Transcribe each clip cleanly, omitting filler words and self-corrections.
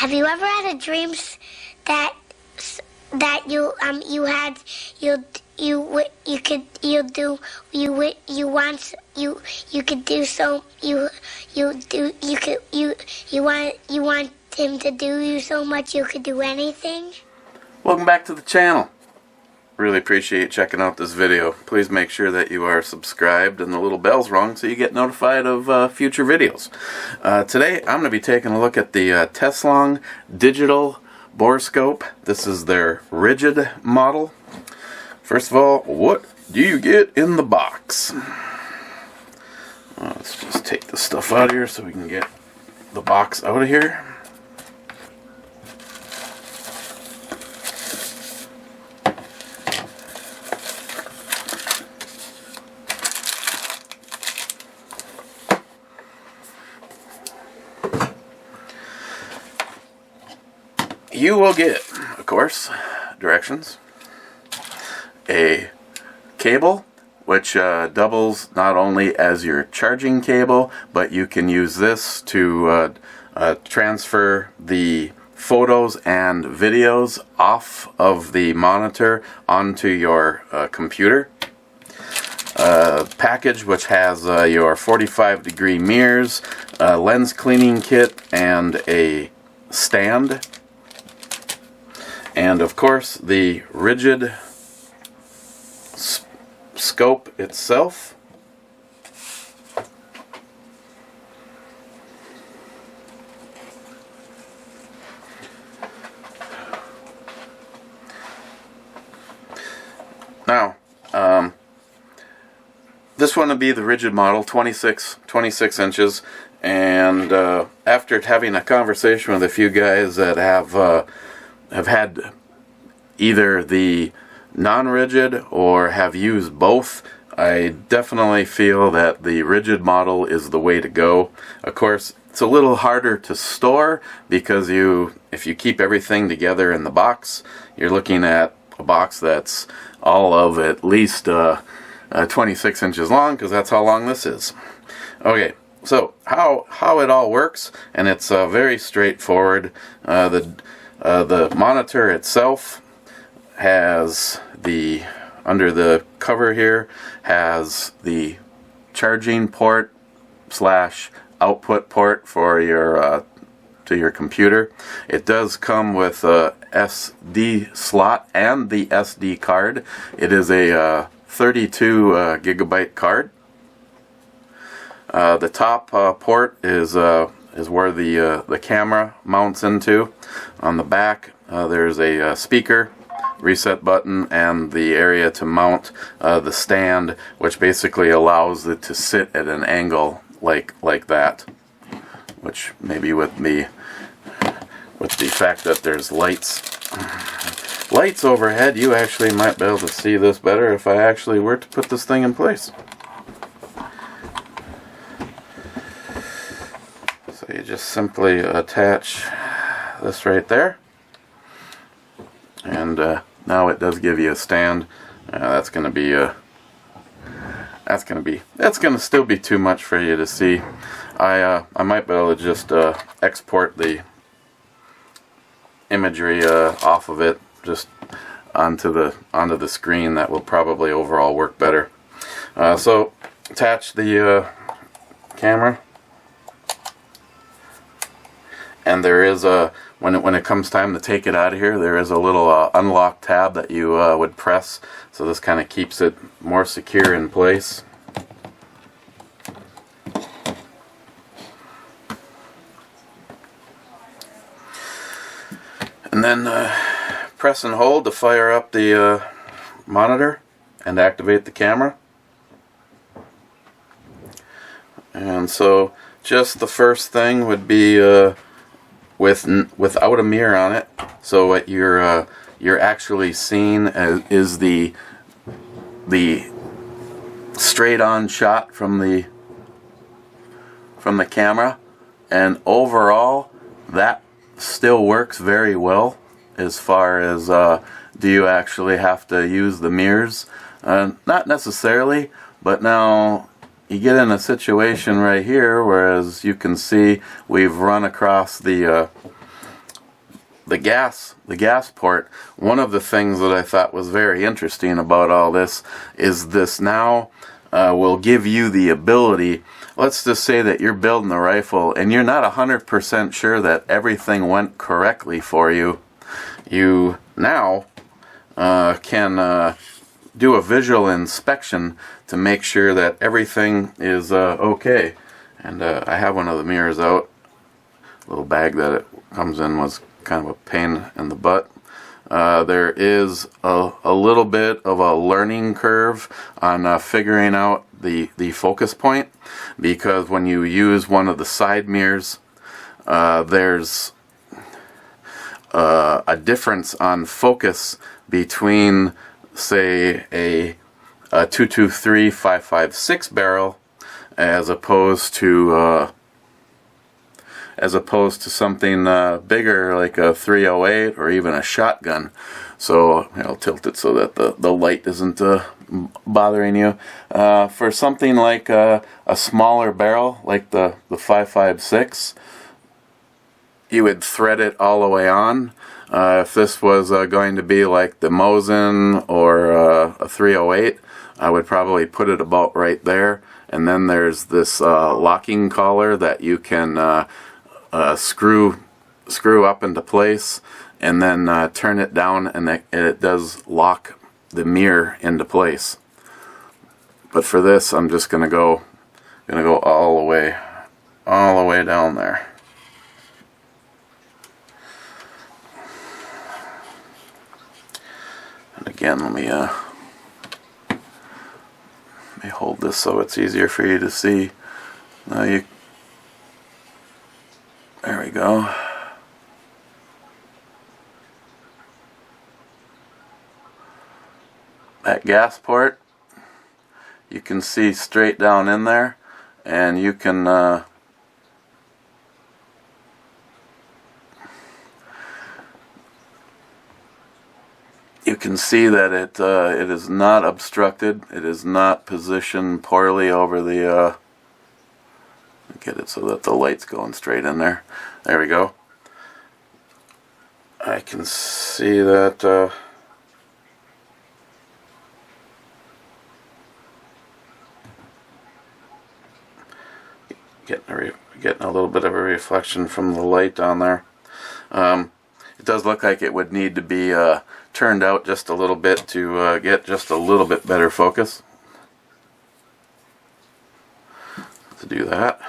have you ever had a dreams that you had you could do so you want him to do you so much you could do anything? Welcome back to the channel. Really appreciate checking out this video. Please make sure that you are subscribed and the little bell's rung so you get notified of future videos. Today I'm going to be taking a look at the Teslong digital Borescope. This is their rigid model. First of all, what do you get in the box? Let's just take the stuff out of here so we can get the box out of here. You will get, of course, directions, a cable, which doubles not only as your charging cable, but you can use this to transfer the photos and videos off of the monitor onto your computer. Package which has your 45-degree mirrors, lens cleaning kit, and a stand. And of course the rigid scope itself. Now, this one would be the rigid model, 26 inches, and after having a conversation with a few guys that have had either the non-rigid or have used both, I definitely feel that the rigid model is the way to go. Of course, it's a little harder to store because if you keep everything together in the box, you're looking at a box that's all of at least 26 inches long, because that's how long this is. Okay, so how it all works, and it's very straightforward. The monitor itself has under the cover here, has the charging port / output port for your to your computer. It does come with a SD slot and the SD card. It is a 32 gigabyte card. The top port is where the camera mounts into. On the back there's a speaker, reset button, and the area to mount the stand, which basically allows it to sit at an angle like that, which maybe with the fact that there's lights overhead, you actually might be able to see this better if I actually were to put this thing in place. So you just simply attach this right there, and now it does give you a stand. That's going to still be too much for you to see. I might be able to just export the imagery off of it just onto the screen. That will probably overall work better. So attach the camera, and there is when it comes time to take it out of here, there is a little unlock tab that you would press, so this kind of keeps it more secure in place. And then press and hold to fire up the monitor and activate the camera. And so just the first thing would be without a mirror on it. So what you're actually seeing is the straight on shot from the camera, and overall that still works very well as far as do you actually have to use the mirrors? Not necessarily, but now you get in a situation right here, whereas you can see we've run across the the gas port, one of the things that I thought was very interesting about all this is this now will give you the ability. Let's just say that you're building a rifle and you're not 100% sure that everything went correctly for you. You now can do a visual inspection to make sure that everything is okay. And I have one of the mirrors out. Little bag that it comes in was kind of a pain in the butt. There is a little bit of a learning curve on figuring out the focus point, because when you use one of the side mirrors, there's a difference on focus between, say, a 223 5.56 barrel as opposed to something bigger like a 308 or even a shotgun. So I'll tilt it so that the light isn't bothering you. For something like a smaller barrel like the 5.56, you would thread it all the way on. If this was going to be like the Mosin or a 308, I would probably put it about right there. And then there's this locking collar that you can screw up into place, and then turn it down, and it does lock the mirror into place. But for this, I'm just gonna go all the way down there. And again, let me hold this so it's easier for you to see. There we go. That gas port, you can see straight down in there, and you can see that it is not obstructed. It is not positioned poorly over the get it so that the light's going straight in there. There we go. I can see that getting a little bit of a reflection from the light down there. It does look like it would need to be turned out just a little bit to get just a little bit better focus. To do that,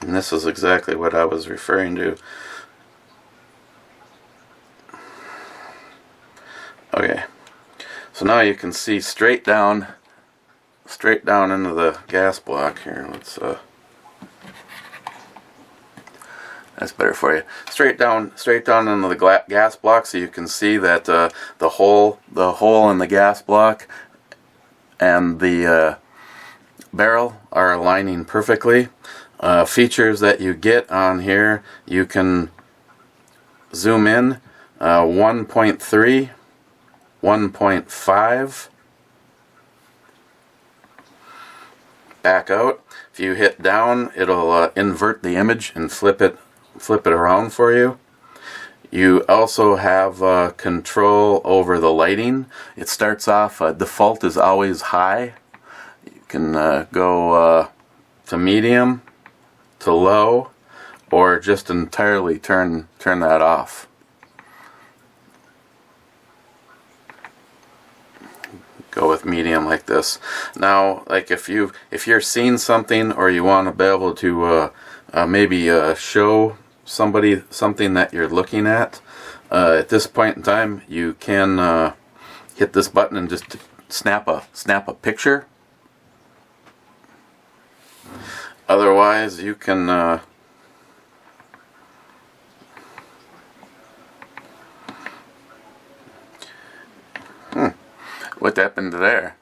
and this is exactly what I was referring to. Okay, so now you can see straight down into the gas block here. Let's that's better for you. Straight down into the gas block, so you can see that the hole in the gas block and the barrel are aligning perfectly. Features that you get on here, you can zoom in 1.3, 1.5, back out. If you hit down, it'll invert the image and flip it around for you. You also have control over the lighting. It starts off, default is always high. You can go to medium, to low, or just entirely turn that off. Go with medium like this. Now, like if you're seeing something, or you want to be able to maybe show somebody something that you're looking at this point in time, you can hit this button and just snap a picture. Otherwise, you can What happened to there?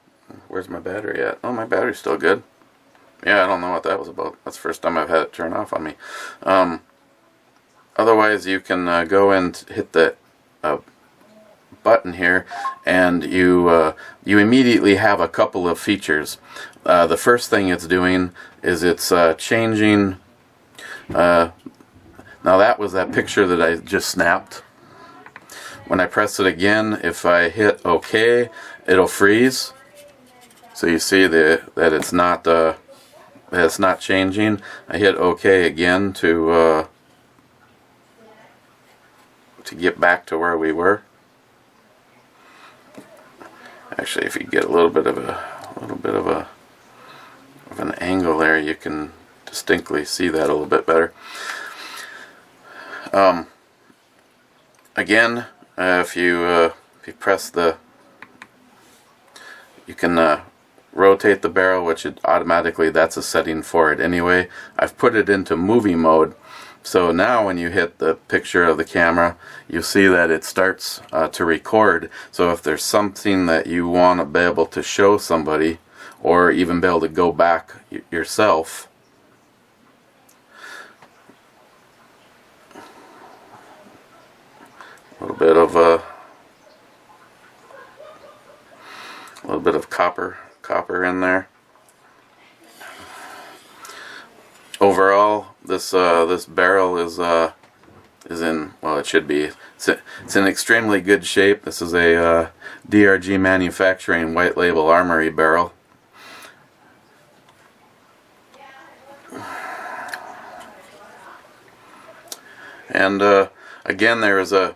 Where's my battery at? Oh, my battery's still good. Yeah, I don't know what that was about. That's the first time I've had it turn off on me. Otherwise, you can go and hit the button here, and you immediately have a couple of features. The first thing it's doing is it's changing. Now that was that picture that I just snapped. When I press it again, if I hit OK, it'll freeze. So you see that it's not changing. I hit OK again to get back to where we were. Actually, if you get a little bit of an angle there, you can distinctly see that a little bit better. Again, if you press you can rotate the barrel, which automatically that's a setting for it anyway. I've put it into movie mode, so now when you hit the picture of the camera, you see that it starts to record. So if there's something that you want to be able to show somebody, or even be able to go back yourself, a little bit of copper in there. Overall, this barrel is in, well, it should be. It's in extremely good shape. This is a DRG Manufacturing white label armory barrel. And again, there is a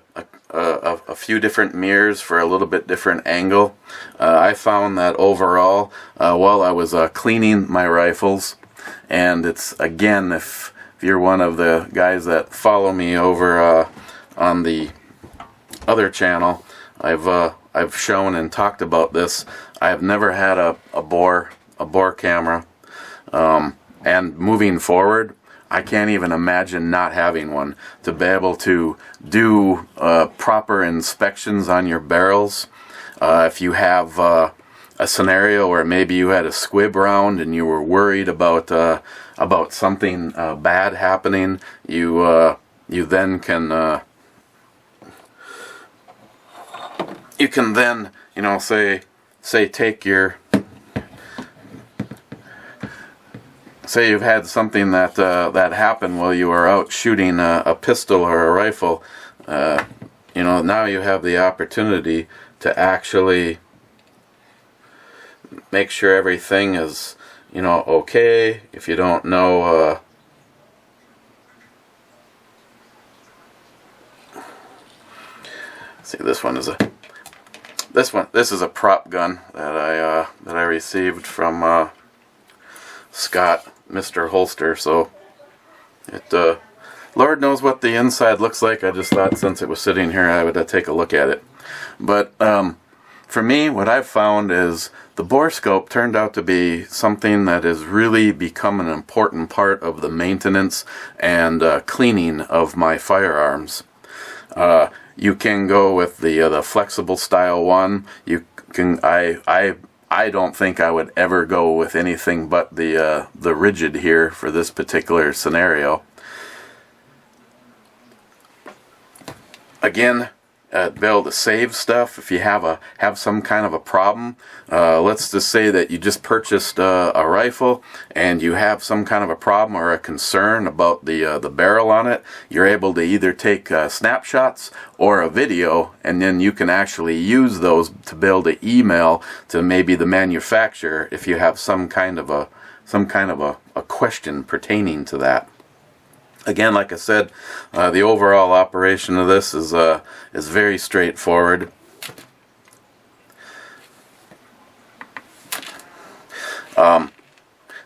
few different mirrors for a little bit different angle. I found that overall, while I was cleaning my rifles, and it's, again, if you're one of the guys that follow me over on the other channel, I've shown and talked about this. I've never had a bore camera, and moving forward, I can't even imagine not having one. To be able to do proper inspections on your barrels, if you have a scenario where maybe you had a squib round and you were worried about something bad happening, you then can take your, say you've had something that happened while you were out shooting a pistol or a rifle. Now you have the opportunity to actually make sure everything is, okay. If you don't know, see, this is a prop gun that I received from Scott, Mr. Holster. So it, Lord knows what the inside looks like. I just thought since it was sitting here, I would take a look at it. But for me, what I've found is the Borescope turned out to be something that has really become an important part of the maintenance and cleaning of my firearms. You can go with the flexible style one. You can. I don't think I would ever go with anything but the rigid here for this particular scenario. Again, be able to save stuff if you have some kind of a problem. Let's just say that you just purchased a rifle and you have some kind of a problem or a concern about the barrel on it. You're able to either take snapshots or a video, and then you can actually use those to be able to email to maybe the manufacturer if you have some kind of a question pertaining to that. Again, like I said, the overall operation of this is very straightforward.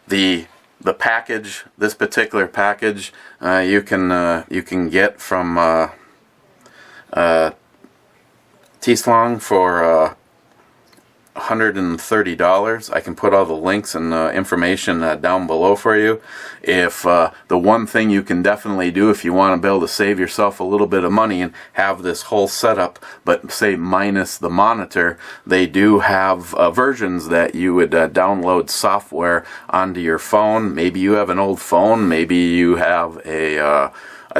The package, this particular package, you can get from Teslong for $130. I can put all the links and information down below for you. If the one thing you can definitely do if you want to be able to save yourself a little bit of money and have this whole setup, but say minus the monitor, they do have versions that you would download software onto your phone. Maybe you have an old phone, maybe you have a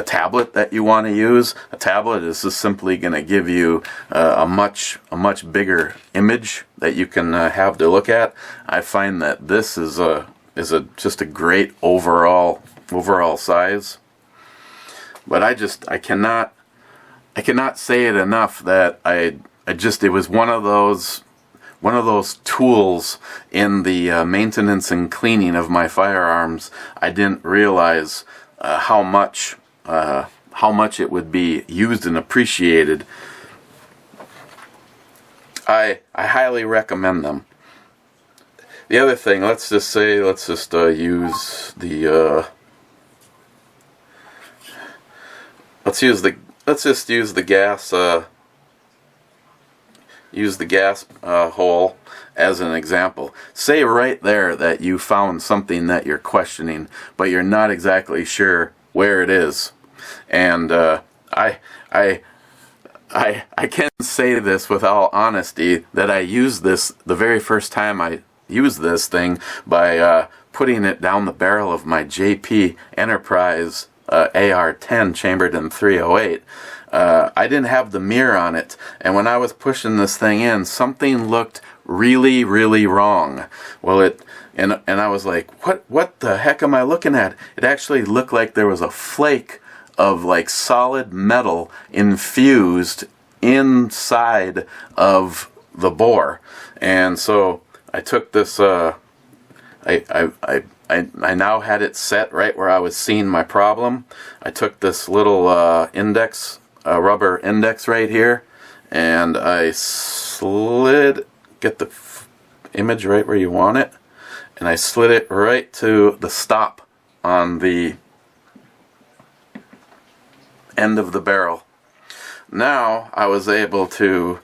tablet that you want to use. A tablet is just simply going to give you a much bigger image that you can have to look at. I find that this is just a great overall size. But I cannot say it enough that it was one of those tools in the maintenance and cleaning of my firearms. I didn't realize how much it would be used and appreciated. I highly recommend them. The other thing, let's just use the gas hole as an example. Say right there that you found something that you're questioning, but you're not exactly sure where it is. And I can say this with all honesty that I used this the very first time I used this thing by putting it down the barrel of my JP Enterprise AR-10 chambered in .308. I didn't have the mirror on it, and when I was pushing this thing in, something looked really, really wrong. Well, and I was like, what the heck am I looking at? It actually looked like there was a flake of like solid metal infused inside of the bore. And so I took this, I now had it set right where I was seeing my problem. I took this little rubber index right here, and I get the image right where you want it, and I slid it right to the stop on the end of the barrel. Now I was able to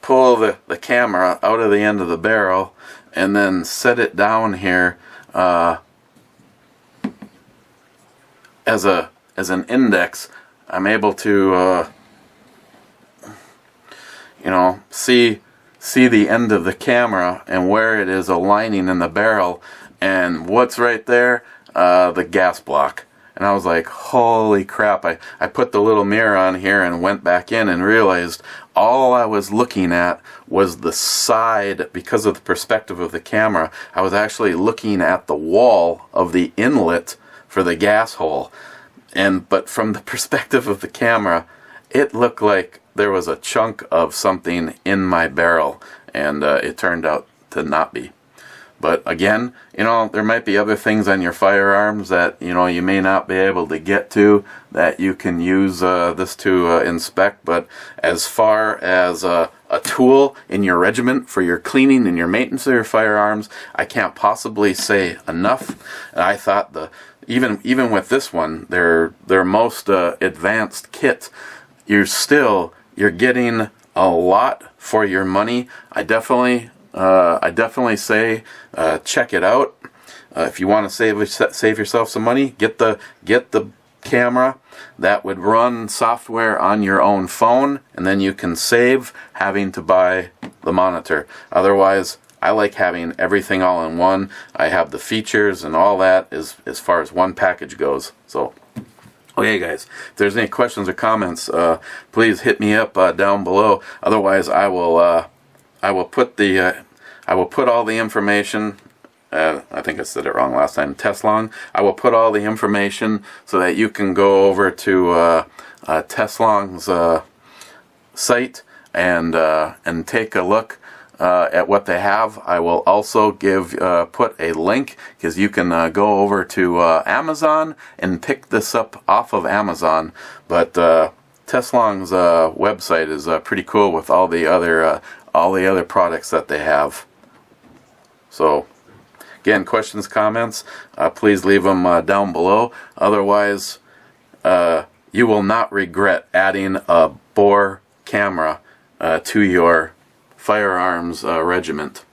pull the camera out of the end of the barrel and then set it down here as an index. I'm able to see the end of the camera and where it is aligning in the barrel, and what's right there, the gas block. And I was like, holy crap. I put the little mirror on here and went back in and realized all I was looking at was the side. Because of the perspective of the camera, I was actually looking at the wall of the inlet for the gas hole. But from the perspective of the camera, it looked like there was a chunk of something in my barrel, and it turned out to not be. But again, there might be other things on your firearms that, you may not be able to get to that you can use this to inspect. But as far as a tool in your regiment for your cleaning and your maintenance of your firearms, I can't possibly say enough. And I thought even with this one, their most advanced kit, you're getting a lot for your money. I definitely say check it out. If you want to save yourself some money, get the camera that would run software on your own phone, and then you can save having to buy the monitor. Otherwise, I like having everything all in one. I have the features and all that as far as one package goes. So, okay, guys, if there's any questions or comments, please hit me up down below. Otherwise, I will put all the information. I think I said it wrong last time. Teslong. I will put all the information so that you can go over to Teslong's site and take a look at what they have. I will also put a link, because you can go over to Amazon and pick this up off of Amazon. But Teslong's website is pretty cool with all the other products that they have. So, again, questions, comments, please leave them down below. Otherwise, you will not regret adding a bore camera to your firearms regiment.